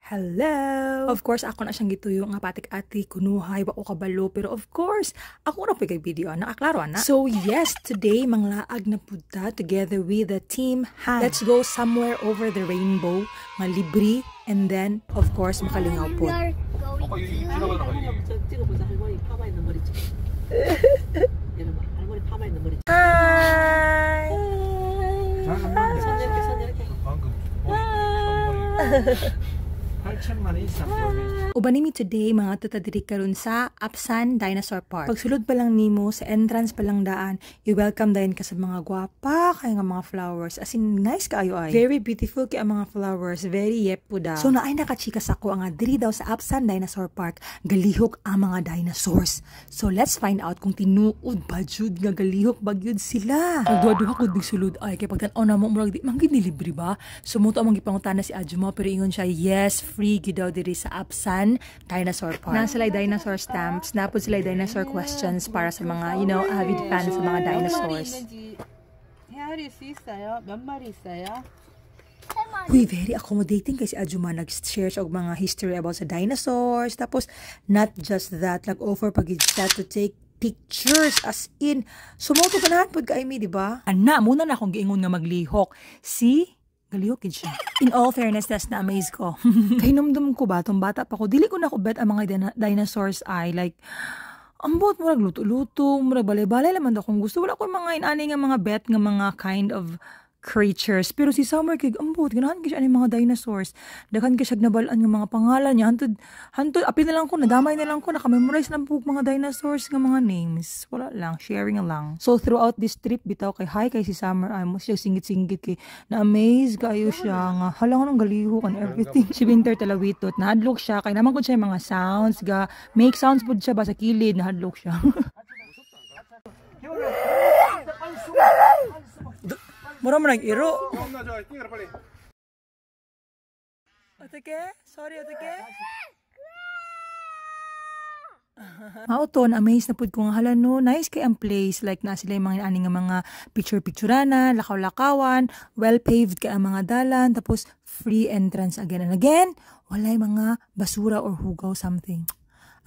Hello! Of course, ako na siyang gituyo nga patik-ati, kunuhay, wa ko kabalo. Pero of course, ako na pigay video, nakaklaro na. So yes, today, manglaag na punta together with the team Han. Let's go somewhere over the rainbow, malibri, and then, of course, makalingaw po. Hi! Ubanimi today mga tutadiri karon sa Apsan Dinosaur Park. Pagsulod pa lang nimo sa entrance pa lang daan, i-welcome dayon ka sa mga gwapa kay nga mga flowers. As in nice kaayo ay. Very beautiful kay ang mga flowers, very yep po daw. So naay nakachika sa ko ang diri daw sa Apsan Dinosaur Park, galihok ang mga dinosaurs. So let's find out kung tinuod ba jud nga galihok bagyud sila. Pagduha-duha ko dig sulod ay kay pagtan-aw na mo murag di man gid ni libre ba? Sumuto among gipangutana si Adjuma pero ingon siya yes, free gid daw diri sa Apsan Dinosaur Park. Na sila dinosaur stamps, napod sila dinosaur questions para sa mga, you know, avid fans sa mga dinosaurs. 헤아릴 수 있어요? 몇 마리 있어요? Uy, very accommodating kasi Adjuma nag-share siya og mga history about sa dinosaurs. Tapos, not just that, nag-offer pag siya to take pictures as in sumoto ganahan pod kay mi, di ba? Ana, muna na akong giingon nga maglihok. See? Galihokid siya. In all fairness, that's na-amaze ko. Kay numdum ko ba, itong bata pa ko, dili ko na ko bet ang mga dinosaurs ay like, ambot mo luto-luto, murag balay-balay naman daw kung gusto. Wala ko mga inani nga mga bet nga mga kind of creatures. Pero si Summer kay ambot, ganahan ka siya ang mga dinosaurs. Daghan ka siya nabalaan ng mga pangalan niya. Hantod, apil na lang ko, nadamay na lang ko, nakamemorize lang po mga dinosaurs nga mga names. Wala lang, sharing lang. So throughout this trip, bitaw kay hi kay si Summer, ay mo siya singit-singit kay na-amaze kayo siya nga halang ng galihok and everything. Si Winter talawitot, nahadlok siya, kay naman ko siya mga sounds, make sounds po siya ba sa kilid, nahadlok siya. Mura mo nag-iro. Otake? Sorry, Otake? Mauton, amazed na pud ko nga hala no, nice kay ang place, like na sila yung mga ani nga mga picture-picturana, lakaw-lakawan, well-paved kay ang mga dalan, tapos free entrance again and again, walay mga basura or hugaw something.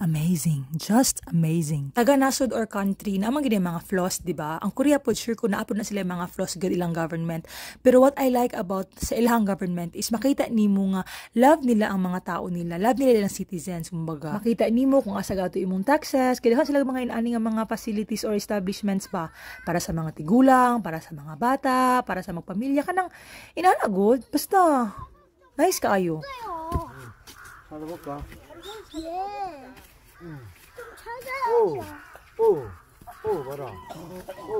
Amazing. Just amazing. Taga nasod or country, naman gini mga flaws, di ba? Ang Korea po, sure ko naapod na sila mga flaws gud ilang government. Pero what I like about sa ilang government is makita nimo nga love nila ang mga tao nila. Love nila ilang citizens, kumbaga. Makita nimo kung asa gato imong taxes, kailangan sila mga inani nga mga facilities or establishments ba para sa mga tigulang, para sa mga bata, para sa magpamilya kanang inanagod. Basta nice kaayo. 찾아볼까?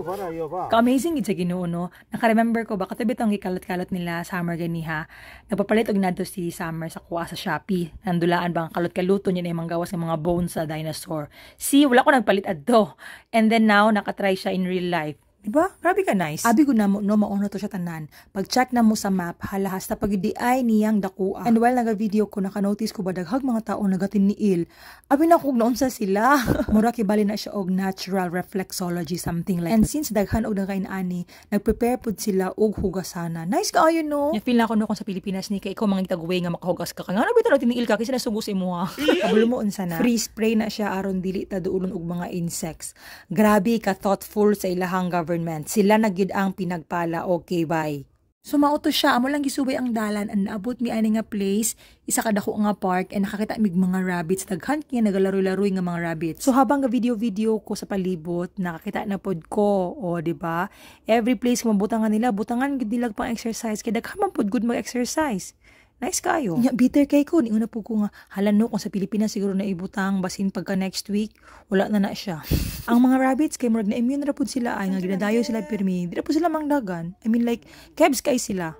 봐라, 이거 봐. Ka-amazing gid sa Ginoo no. Naka-remember ko ba katabi tong gikalat-kalat nila Summer ganiha. Nagpapalit og nadto si Summer sa kuha sa Shopee. Nandulaan bang kalot-kaluto niya na mga gawas ng mga bones sa dinosaur. See, wala ko nagpalit adto. And then now nakatry siya in real life. Diba? Grabe ka nice. Abi ko na mo, no, mauna to siya tanan. Pag-check na mo sa map, halahas na pag-di-ay niyang dakua. And while naga-video ko, naka-notice ko ba daghag mga tao nagatin-niil. Abi na kung naunsa sila. Mura kibali na siya og natural reflexology, something like. And since daghan og nakain-ani, nag-prepare pud sila og hugasana. Nice ka ayo no? Ya feel na ko no kung sa Pilipinas ni kay ikaw mga tagway nga makahugas ka. Nga nabi tanaw tiniil ka kasi nasugo sa imo ha. Kabalo mo unsa na. Free spray na siya aron dili ta duulon og mga insects. Grabe ka thoughtful sa ilahang government. Sila na gid ang pinagpala, okay, bye. So mauto siya, amo lang gisubay ang dalan and naabot mi ani nga place, isa ka dako nga park and nakakita mig mga rabbits, daghan kaya nagalaro-laroy nga mga rabbits. So habang ga video ko sa palibot, nakakita na pod ko, o di ba? Every place mo butangan nila, butangan gid nila pang exercise, kay daghan man pod good mag-exercise. Nice kayo. Nya bitter kay ko, niuna po ko nga halan no kung sa Pilipinas siguro na ibutang basin pagka next week, wala na siya. Ang mga rabbits kay murag na immune ra pud sila ay nga ginadayo sila pirmi. Di ra pud sila mangdagan. I mean like kebs kay sila.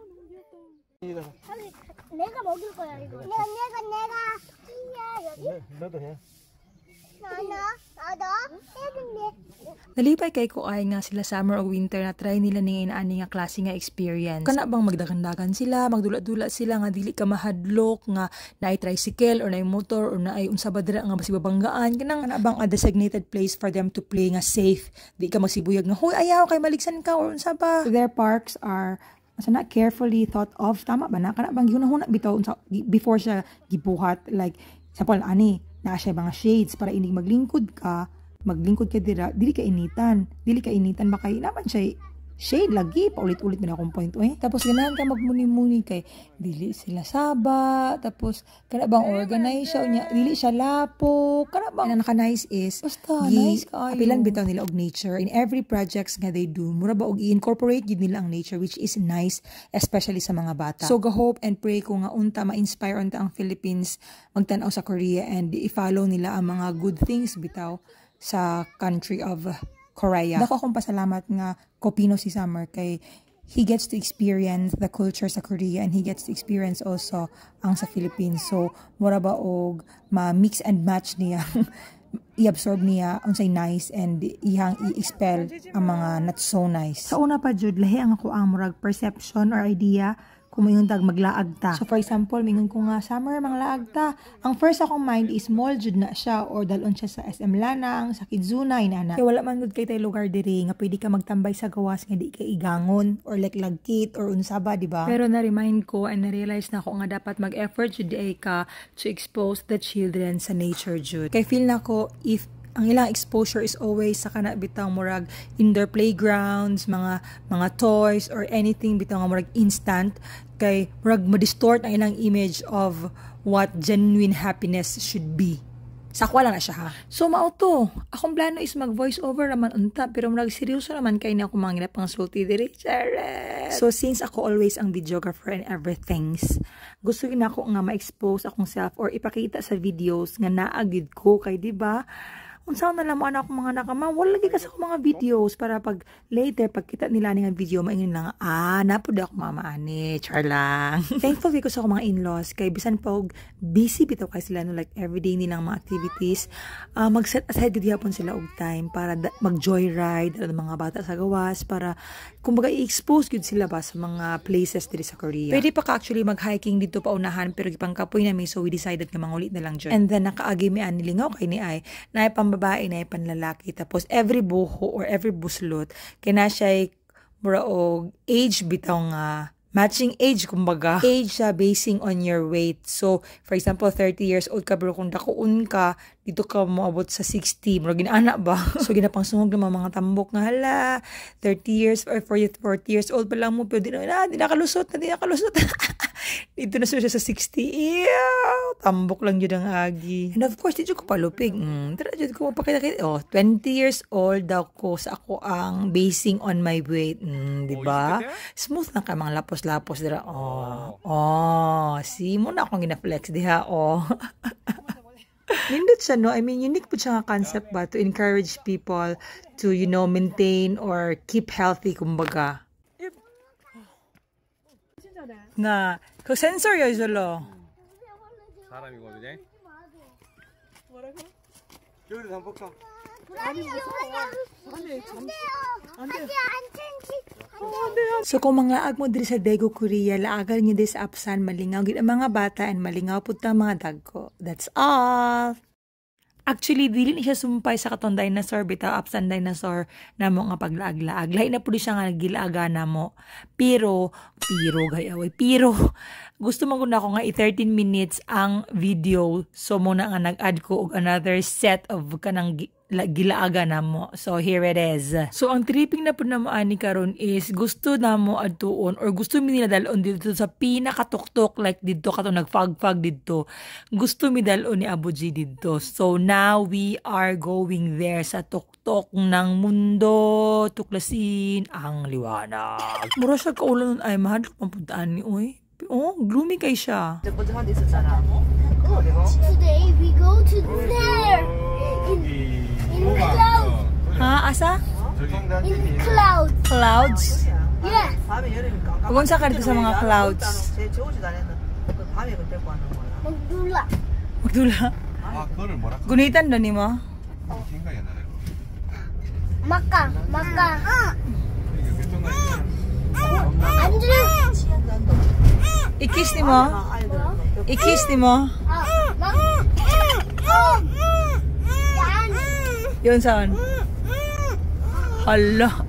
내가 먹을 거야 이거. 내가. 너도 해. 나도. Nalipay kay ko ay nga sila summer o winter na try nila ni ani nga klase nga experience. Kana bang magdagandagan sila, magdula-dula sila nga dili ka mahadlok nga naay tricycle or naay motor or naay unsa ba dira nga masibabanggaan. Kana bang a designated place for them to play nga safe. Di ka magsibuyag nga hoy ayaw kay maligsan ka or unsa ba. Their parks are asa na carefully thought of, tama ba na kana bang gihunahuna bitaw before siya gibuhat, like example ani na siya mga shades para inig maglingkod ka dira, dili ka initan baka naman siya shade lagi, paulit-ulit na akong point. Tapos ganahan ka magmuni-muni kay dili sila saba, tapos kana bang organize siya niya, dili siya lapo, kana bang naka-nice is basta nice kaayo. Apilan bitaw nila og nature in every projects nga they do. Mura ba og i-incorporate gid nila ang nature, which is nice especially sa mga bata. So go hope and pray ko nga unta ma-inspire unta ang Philippines magtan-aw sa Korea and i-follow nila ang mga good things bitaw sa country of Korea. Dako akong pasalamat nga kopino si Summer kay he gets to experience the culture sa Korea and he gets to experience also ang sa Philippines. So, mura ba og ma-mix and match niya, i-absorb niya unsay nice and ihang i-expel ang mga not so nice. Sa una pa jud lahi ang ako ang murag perception or idea kung mayong tag maglaag ta. So for example, mingon ko nga Summer manglaag ta. Ang first akong mind is mall jud na siya or dalon siya sa SM Lanang, sa Kidzuna inana. Kay wala man gud kay tay lugar diri nga pwede ka magtambay sa gawas nga di kay igangon or like lagkit or unsaba, di ba? Pero na-remind ko and na-realize na ko nga dapat mag-effort jud ay ka to expose the children sa nature jud. Kay feel na ko if ang ilang exposure is always sa kana bitang murag indoor playgrounds, mga toys or anything bitang nga murag instant kay murag ma-distort ang ilang image of what genuine happiness should be. Sakwa lang na siya ha. So mao to. Akong plano is mag voice over naman unta pero murag seryoso naman kay na ako mga ginapang sulti diri. So since ako always ang videographer and everything, gusto ko na ako nga ma-expose akong self or ipakita sa videos nga naagid ko kay di ba? Unsa na lang mo anak mga nakama, wala lagi kasi ako mga videos para pag later pagkita nila ning video maingin lang napud ako mama ani char lang. Thankful ko sa ako mga in-laws kay bisan pa og busy bitaw kay sila no like everyday nilang mga activities, mag-set aside gid gyapon sila og time para mag-joyride ang mga bata sa gawas para kumbaga i-expose gid sila ba sa mga places diri sa Korea. Pwede pa ka actually mag-hiking dito pa unahan pero gipangkapoy na mi so we decided nga mangulit na lang dyan. And then nakaagi mi ani lingaw kay ni ay na babae na panlalaki tapos every buho or every buslot kina siya mura og age bitaw nga matching age kumbaga age siya basing on your weight. So for example 30 years old ka pero kung dakuon ka dito ka moabot sa 60 mura ginana ba. So ginapang sungog ng mga tambok nga hala 30 years or 40 years old pa lang mo pero di nakalusot dito na siya sa 60. Tambok lang yun ang agi. And of course, dito ko palupig. Dito ko mapakita. 20 years old daw ko sa ako ang basing on my weight. Diba? Smooth na ka mga lapos-lapos. Dira. See mo na akong gina-flex. Diha, Nindot siya, no? I mean, unique po siya nga concept ba to encourage people to, maintain or keep healthy, kumbaga. 나 그 센서요 이절로 사람이거든요. 뭐라고? 여기도 한번 볼까? So kung mga laag mo diri sa Daegu, Korea, laagal niyo sa Apsan, malingaw gid ang mga bata and malingaw pud ta mga dagko. That's all. Actually, dili ni siya sumpay sa katong dinosaur, bitaw Apsan dinosaur na mo nga paglaag-laag. Lahi na po siya nga nagilaaga na mo. Pero, gusto mo na ako nga 13 minutes ang video. So, muna nga nag-add ko og another set of kanang gilaaga na mo. So, here it is. So, ang tripping na po na mo ani karon is gusto na mo adtuon or gusto mi nila dalon dito sa pinakatuktok like dito kato nagfag-fag dito. Gusto mi dalon ni Abu G dito. So, now we are going there sa tuktok ng mundo. Tuklasin ang liwanag. Mura siya kaulan ay mahadlok pampuntaan ni Uy. Gloomy kay siya. Today we go to there. In clouds. Ha? Asa? In clouds. Clouds? Yes. Kung sa ka dito sa mga clouds? Magdula. Magdula? 그거를 뭐라? Gunitan doon ni mo? 생각이 안 나요. Maka. Andrew. I-kiss ni mo? I-kiss ni mo? Yun saan? Hala.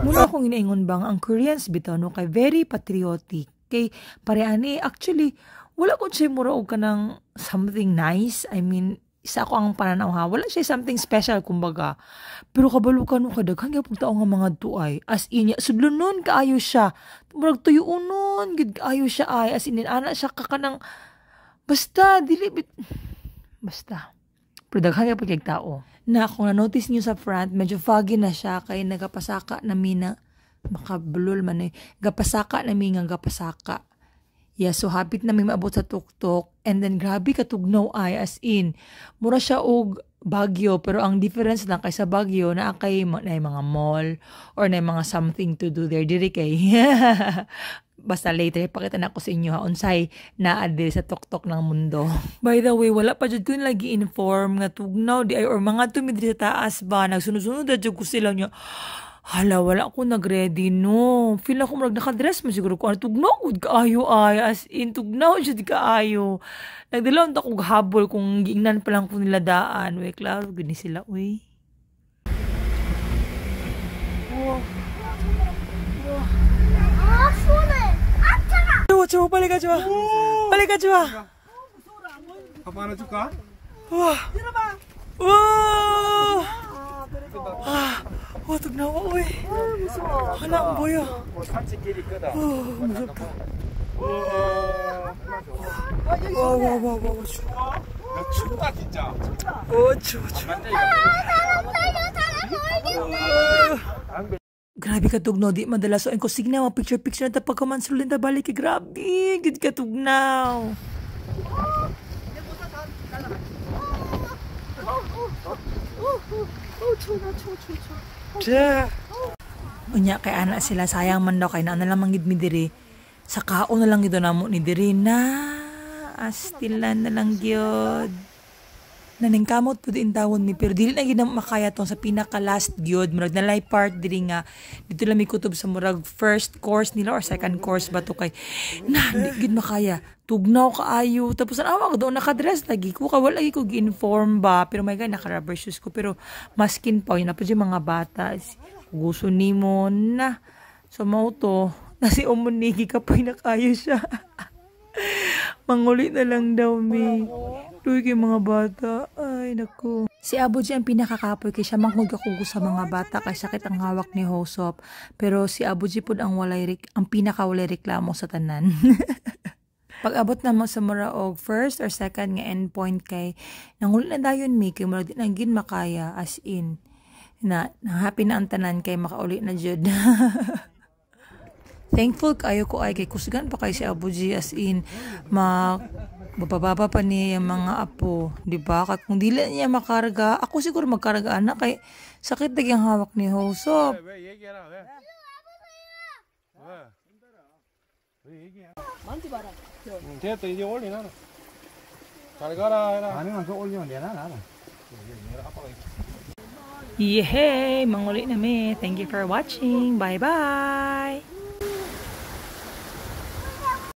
Muna akong inaingon bang ang Koreans bitaw no kay very patriotic. Kay pareani actually wala ko siya mura og kanang something nice. I mean, isa ko ang pananaw ha. Wala siya something special kumbaga. Pero kabalukan no kadaghan gyapon tao nga mga tuay. As in sudlunon kaayo siya. Murag tuyuonon gid kaayo siya ay as in ana siya ka kanang basta dili basta. Pero daghan gyapon kay tao. Na kung na-notice niyo sa front, medyo foggy na siya kay nagapasaka na mina makabulol man eh. Gapasaka na mi nga gapasaka. Yeah, so hapit na mi maabot sa tuktok and then grabe katugnaw ay as in. Mura siya og Baguio pero ang difference lang kay sa Baguio na kay na mga mall or na mga something to do there diri kay. Basta later pakita na ko sa inyo ha unsay naa diri sa tuktok ng mundo. By the way, wala pa jud ko lagi inform nga tugnaw di ay or mga tumidri sa taas ba nagsunod-sunod jud ko sila nya. Hala, wala ko nag-ready, no. Feel ako marag nakadress mo siguro ko. Tugnaw ko kaayo ay. As in, tugnaw siya di kaayo. Nagdalawang ako habol kung giingnan pa lang ko nila daan. Uy, klaro, gani sila, uy. 좋아, 빨리 가져와. 빨리 가져와. 아빠 하나 줄까? 우와. 우와. 와, tugnawa, uy. Hala, ang boyo. 산책길이 있거든. 무섭다. 와, 춥다 진짜. 추워. Grabe ka tugnaw, di madalas so ko signaw picture na ta pagkamansulin ta balik grabe gid ka tugnaw. Unya kay ana sila sayang man daw kay na lang mangid mi diri. Sa kaon na lang gid namo ni diri na astilan na lang gyud. Naningkamot po din tawon mi pero dili na gid makaya tong sa pinaka last gyud murag nalay part diri nga dito lang mi kutob sa murag first course nila or second course ba to kay na di gid makaya tugnaw kaayo tapos awa ko doon nakadress lagi ko ka wala lagi ko gi-inform ba pero may gay naka-rubber shoes ko pero maskin pa yun na pa mga bata gusto nimo na so mao to na si umunigi ka pa nakayo siya manguli na lang daw mi. Tuwi kay mga bata. Ay, naku. Si Abuji ang pinakakapoy kay siya mangkog ako sa mga bata kay sakit ang hawak ni Hosop. Pero si Abuji pud ang ang pinakawalay reklamo sa tanan. Pag abot na mo sa muraog first or second nga endpoint kay nanguli na dayon mi kay murag di na gid makaya as in. Na happy na ang tanan kay makauli na jud. Thankful kayo ko ay kay kusgan pa kay si Abuji as in bababa pa niya yung mga apo, di ba? Kung dili niya makarga, ako siguro magkarga anak kay sakit na yung hawak ni Hosop. 됐다 이제 올리나. 잘 가라 해라. 아니면 그 올리면 되나 나는. Yehey! Manguli na mi. Thank you for watching. Bye-bye!